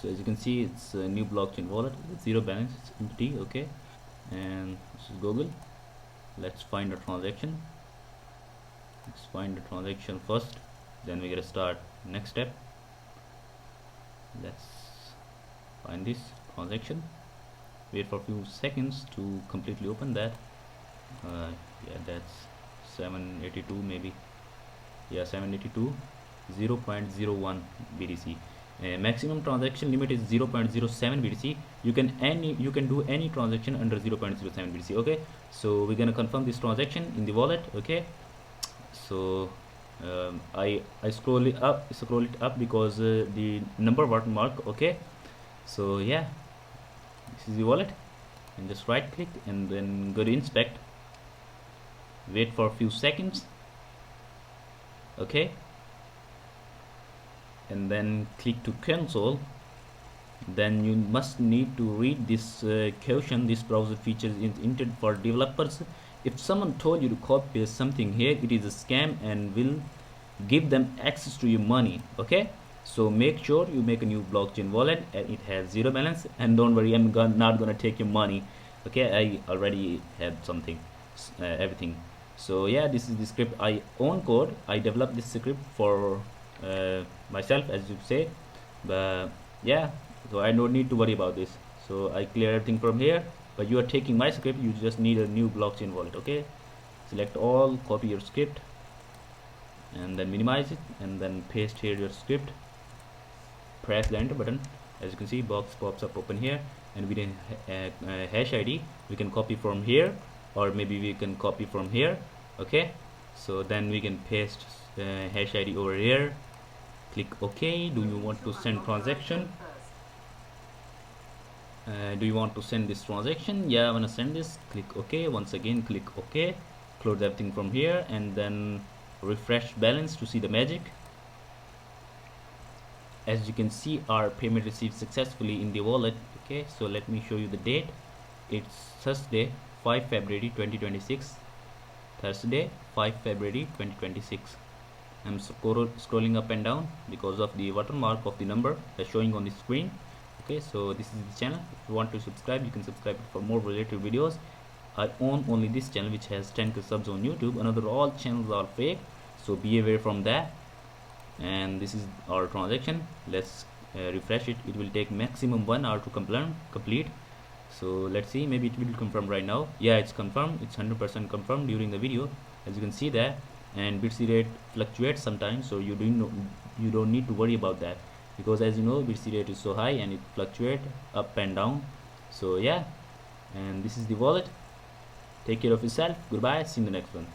So as you can see, it's a new blockchain wallet with zero balance, it's empty. Okay, and this is Google. Let's find a transaction. Let's find the transaction first, then we're gonna start next step. Let's find this transaction. Wait for a few seconds to completely open that. Yeah, that's 782 maybe. Yeah, 782, 0.01 BTC. Maximum transaction limit is 0.07 BTC. You can do any transaction under 0.07 BTC. Okay, so we're gonna confirm this transaction in the wallet. Okay, so I scroll it up because the number watermark. Okay, so yeah, this is the wallet, and just right click and then go to inspect. Wait for a few seconds. Okay, and then click to cancel. Then you must need to read this caution. This browser feature is intended for developers. If someone told you to copy paste something here, it is a scam and will give them access to your money. Okay, so make sure you make a new blockchain wallet and it has zero balance. And don't worry, I'm not gonna take your money. Okay, I already had something, everything. So yeah, this is the script. I own code. I developed this script for myself, as you say. But yeah, so I don't need to worry about this. So I clear everything from here. But you are taking my script. You just need a new blockchain wallet. Okay, select all, copy your script, and then minimize it, and then paste here your script. Press the enter button. As you can see, box pops up open here, and with a hash ID we can copy from here, or maybe we can copy from here. Okay, so then we can paste hash ID over here. Click OK. Do you want to send transaction? Do you want to send this transaction? Yeah, I want to send this. Click OK. Once again, click OK. Close everything from here, and then refresh balance to see the magic. As you can see, our payment received successfully in the wallet. Okay, so let me show you the date. It's Thursday, 5 February 2026. Thursday, 5 February 2026. I'm scrolling up and down because of the watermark of the number that's showing on the screen. Okay, so this is the channel. If you want to subscribe, you can subscribe for more related videos. I own only this channel which has 10k subs on YouTube. Another all channels are fake, so be aware from that. And this is our transaction. Let's refresh it. It will take maximum 1 hour to complete. So let's see, maybe it will confirm right now. Yeah, it's confirmed. It's 100% confirmed during the video, as you can see that. And BTC rate fluctuates sometimes, so you don't need to worry about that, because as you know, BTC rate is so high and it fluctuates up and down. So yeah, and this is the wallet. Take care of yourself. Goodbye, see you in the next one.